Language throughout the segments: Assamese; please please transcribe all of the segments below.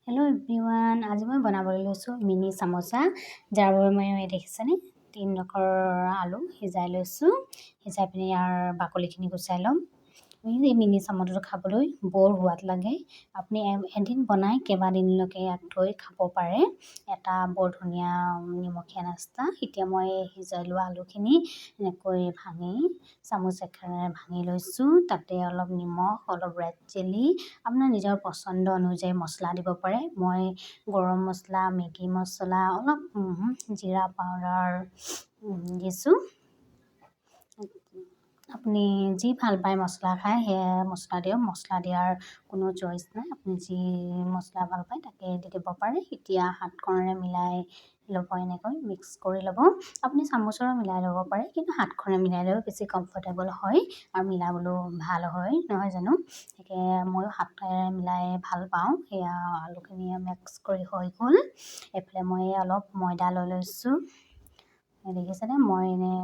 हेलो एवरीवन, आज मैं बनाবলৈ লৈছোঁ মিনি চামোচা, যাৰ বাবে মই দেখিছেনে 3 নখৰ আলু সিজাই লৈছোঁ। সিজাই পিনি ইয়াৰ বাকলিখিনি গুচাই ল'ম। এই মিনি চামোচাটো খাবলৈ বৰ সোৱাদ লাগে। আপুনি এদিন বনাই কেইবাদিনলৈকে ইয়াক থৈ খাব পাৰে। এটা বৰ ধুনীয়া নিমখীয়া নাস্তা। এতিয়া মই সিজাই লোৱা আলুখিনি এনেকৈ ভাঙি চামুচ এখনেৰে ভাঙি লৈছোঁ। তাতে অলপ নিমখ, অলপ ৰেড চিলি, আপোনাৰ নিজৰ পচন্দ অনুযায়ী মছলা দিব পাৰে। মই গৰম মছলা, মেগী মছলা, অলপ জিৰা পাউডাৰ দিছোঁ। আপুনি যি ভাল পায় মছলা খায় সেয়া মছলা দিয়ক। মছলা দিয়াৰ কোনো চইচ নাই, আপুনি যি মছলা ভাল পায় তাকে দি দিব পাৰে। এতিয়া হাতখনেৰে মিলাই ল'ব, এনেকৈ মিক্স কৰি ল'ব। আপুনি চামুচেৰে মিলাই ল'ব পাৰে, কিন্তু হাতখনেৰে মিলাই ল'ব বেছি কমফৰ্টেবল হয় আৰু মিলাবলৈও ভাল হয়, নহয় জানো? তাকে ময়ো হাতেৰে মিলাই ভাল পাওঁ। সেয়া আলুখিনি মিক্স কৰি হৈ গ'ল। এইফালে মই অলপ ময়দা লৈ লৈছোঁ। দেখিছেনে? মই এনেই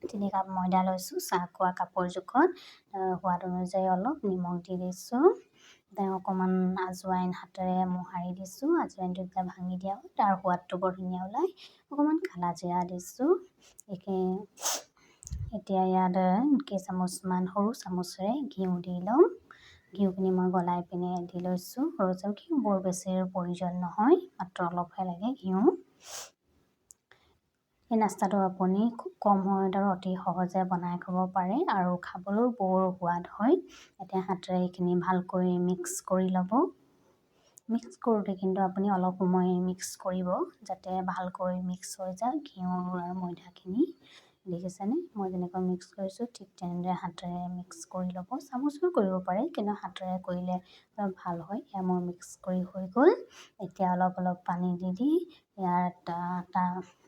3 কাপ ময়দা লৈছোঁ, চাহ খোৱা কাপৰ জোখত। সোৱাদ অনুযায়ী অলপ নিমখ দি দিছোঁ। অকণমান আজৱাইন হাতেৰে মোহাৰি দিছোঁ। আজৱাইনটো যেতিয়া ভাঙি দিয়া হয় তাৰ সোৱাদটো বৰ ধুনীয়া ওলায়। অকণমান কালা জিৰা দিছোঁ। এতিয়া ইয়াত কেইচামুচমান সৰু চামুচেৰে ঘিউ দি ল'ম। ঘিউখিনি মই গলাই পিনে দি লৈছোঁ। সৰু চামুচ ঘিউ বৰ বেছিৰ প্ৰয়োজন নহয়, মাত্ৰ অলপহে লাগে ঘিউ। এই নাস্তাটো আপুনি খুব কম সময়ত আৰু অতি সহজে বনাই খাব পাৰে আৰু খাবলৈও বৰ সোৱাদ হয়। এতিয়া হাতেৰে এইখিনি ভালকৈ মিক্স কৰি ল'ব। মিক্স কৰোঁতে কিন্তু আপুনি অলপ সময় মিক্স কৰিব, যাতে ভালকৈ মিক্স হৈ যায় ঘিউ আৰু ময়দাখিনি। দেখিছেনে? মই যেনেকৈ মিক্স কৰিছোঁ ঠিক তেনেদৰে হাতেৰে মিক্স কৰি ল'ব। চামুচেৰেও কৰিব পাৰে, কিন্তু হাতেৰে কৰিলে অলপ ভাল হয়। এয়া মই মিক্স কৰি হৈ গ'ল। এতিয়া অলপ পানী দি ইয়াত আটা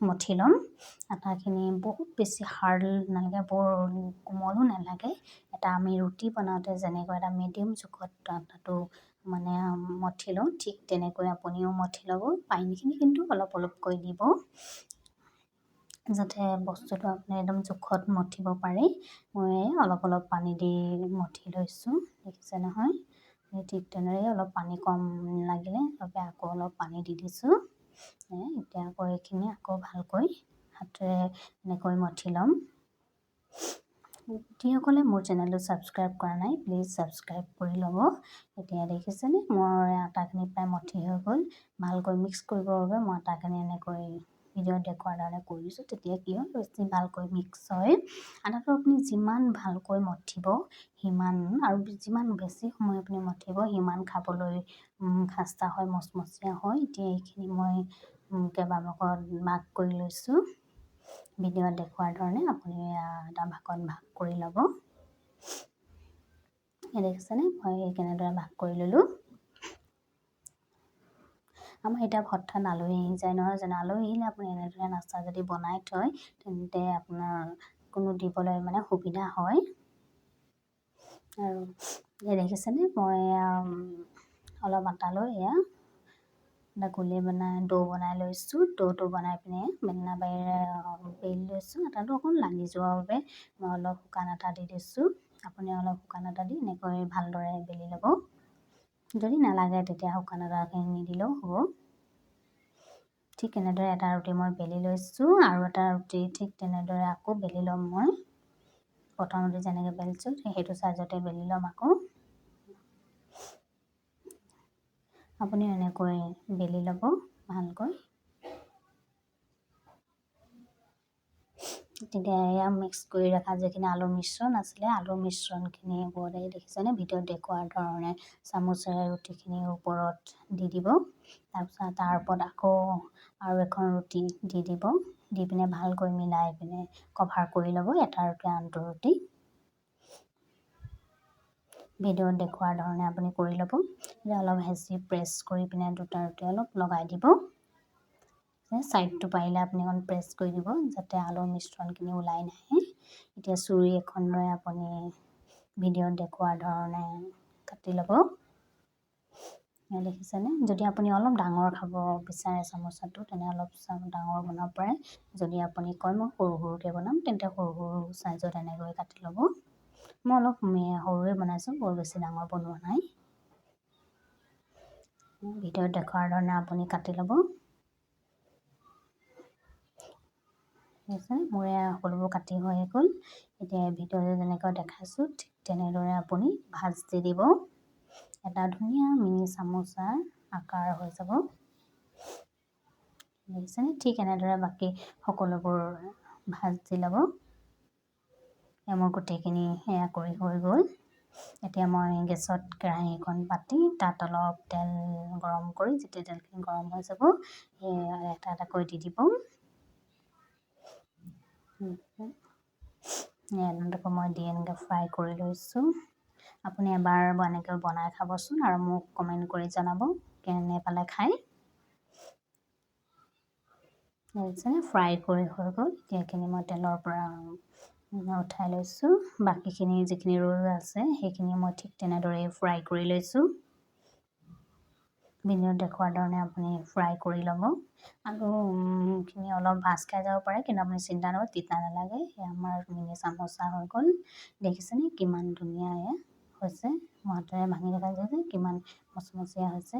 মঠি ল'ম। আটাখিনি বহুত বেছি হাৰ্ড নালাগে, বৰ কোমলো নালাগে। এটা আমি ৰুটি বনাওঁতে যেনেকৈ এটা মিডিয়াম জোখত আটাটো মানে মঠি লওঁ, ঠিক তেনেকৈ আপুনিও মঠি ল'ব। পানীখিনি কিন্তু অলপকৈ দিব, যাতে বস্তুটো আপুনি একদম জোখত মঠিব পাৰে। মই অলপ পানী দি মঠি লৈছোঁ, দেখিছে নহয়? ঠিক তেনেদৰে অলপ পানী কম লাগিলে আকৌ অলপ পানী দি দিছোঁ। এতিয়া আকৌ এইখিনি আকৌ ভালকৈ হাতেৰে এনেকৈ মঠি ল'ম। যিসকলে মোৰ চেনেলটো ছাবস্ক্ৰাইব কৰা নাই, প্লিজ ছাবস্ক্ৰাইব কৰি ল'ব। এতিয়া দেখিছেনে? মোৰ আটাখিনি প্ৰায় মঠি হৈ গ'ল। ভালকৈ মিক্স কৰিবৰ বাবে মই আটাখিনি এনেকৈ ভিডিঅ'ত দেখুৱাৰ দৰে কৰিছোঁ। তেতিয়া কি হয়, বেছি ভালকৈ মিক্স হয়। আটাটো আপুনি যিমান ভালকৈ মঠিব সিমান, আৰু যিমান বেছি সময় আপুনি মঠিব সিমান খাবলৈ খাস্তা হয়, মচমচীয়া হয়। এতিয়া এইখিনি মই কেইবাভাগত ভাগ কৰি লৈছোঁ। ভিডিঅ'ত দেখুৱাৰ ধৰণে আপুনি এটা ভাগত ভাগ কৰি ল'ব। দেখিছেনে? মই কেনেদৰে ভাগ কৰি ল'লোঁ। আমাৰ এতিয়া হঠাৎ আলহী আহি যায়, নহয় জানো? আলহী আহিলে আপুনি এনেদৰে নাস্তা যদি বনাই থয় তেন্তে আপোনাৰ কোনো দিবলৈ মানে সুবিধা হয়। আৰু দেখিছেনে? মই অলপ আটা লৈ এয়া এটা গুলি ডো বনাই লৈছোঁ। ডোটো বনাই পিনে বেলনা বাহিৰে বেলি লৈছোঁ। আটাটো অকণ লাগি যোৱাৰ বাবে মই অলপ শুকান আটা দি দিছোঁ। আপুনি অলপ শুকান আটা দি এনেকৈ ভালদৰে বেলি ল'ব। যদি নালাগে তেতিয়া শুকান আটাখিনি নিদিলেও হ'ব। ঠিক এনেদৰে এটা ৰুটি মই বেলি লৈছোঁ, আৰু এটা ৰুটি ঠিক তেনেদৰে আকৌ বেলি ল'ম। মই প্ৰথম ৰুটি যেনেকৈ বেলিছোঁ সেইটো চাইজতে বেলি ল'ম আকৌ। আপুনি এনেকৈ বেলি ল'ব ভালকৈ। তেতিয়া এয়া মিক্স কৰি ৰখা যিখিনি আলুৰ মিশ্ৰণ আছিলে, আলুৰ মিশ্ৰণখিনি ওপৰতে দেখিছেনে? ভিডিঅ'ত দেখুৱাৰ ধৰণে চামুচেৰে ৰুটিখিনিৰ ওপৰত দি দিব। তাৰপিছত তাৰ ওপৰত আকৌ আৰু এখন ৰুটি দি দিব। দি পিনে ভালকৈ মিলাই পিনে কভাৰ কৰি ল'ব এটা ৰুটি আনটো ৰুটি। ভিডিঅ'ত দেখুৱাৰ ধৰণে আপুনি কৰি ল'ব। অলপ হেঁচি প্ৰেছ কৰি পিনে দুটা ৰুটি অলপ লগাই দিব। ছাইডটো পাৰিলে আপুনি অকণ প্ৰেছ কৰি দিব, যাতে আলুৰ মিশ্ৰণখিনি ওলাই নাহে। এতিয়া চুৰি এখনেৰে আপুনি ভিডিঅ'ত দেখুৱাৰ ধৰণে কাটি ল'ব। দেখিছেনে? যদি আপুনি অলপ ডাঙৰ খাব বিচাৰে চামোচাটো, তেনে অলপ ডাঙৰ বনাব পাৰে। যদি আপুনি কয় মই সৰুকৈ বনাম, তেন্তে সৰু চাইজত এনেকৈ কাটি ল'ব। মই অলপ সৰুৱে বনাইছোঁ, বৰ বেছি ডাঙৰ বনোৱা নাই। ভিডিঅ'ত দেখুৱাৰ ধৰণে আপুনি কাটি ল'ব। মোৰ সকলোবোৰ কাটি হৈ গ'ল। এতিয়া ভিডিঅ'ত যেনেকৈ দেখাইছোঁ ঠিক তেনেদৰে আপুনি ভাজ দি দিব। এটা ধুনীয়া মিনি চামোচাৰ আকাৰ হৈ যাব। দেখিছেনে? ঠিক এনেদৰে বাকী সকলোবোৰ ভাজ দি ল'ব। মোৰ গোটেইখিনি সেয়া কৰি হৈ গ'ল। এতিয়া মই গেছত কেৰাহী এখন পাতি তাত অলপ তেল গৰম কৰি যেতিয়া তেলখিনি গৰম হৈ যাব এটা এটাকৈ দি দিব। এনেকৈ মই দি এনেকৈ ফ্ৰাই কৰি লৈছোঁ। আপুনি এবাৰ এনেকৈ বনাই খাবচোন আৰু মোক কমেণ্ট কৰি জনাব কেনে পালে খাই। দেখিছেনে? ফ্ৰাই কৰি হৈ গ'ল। এতিয়া এইখিনি মই তেলৰ পৰা উঠাই লৈছোঁ। বাকীখিনি যিখিনি ৰৈ আছে সেইখিনি মই ঠিক তেনেদৰে ফ্ৰাই কৰি লৈছোঁ। ভিডিঅ'ত দেখুৱাৰ ধৰণে আপুনি ফ্ৰাই কৰি ল'ব। আলুখিনি অলপ ভাজ খাই যাব পাৰে, কিন্তু আপুনি চিন্তা নকৰিব, তিতা নালাগে। সেয়া আমাৰ মিনি চামোচা হৈ গ'ল। দেখিছেনে কিমান ধুনীয়া এয়া হৈছে? মই হাতেৰে ভাঙি দেখাইছোঁ যে কিমান মচমচীয়া হৈছে।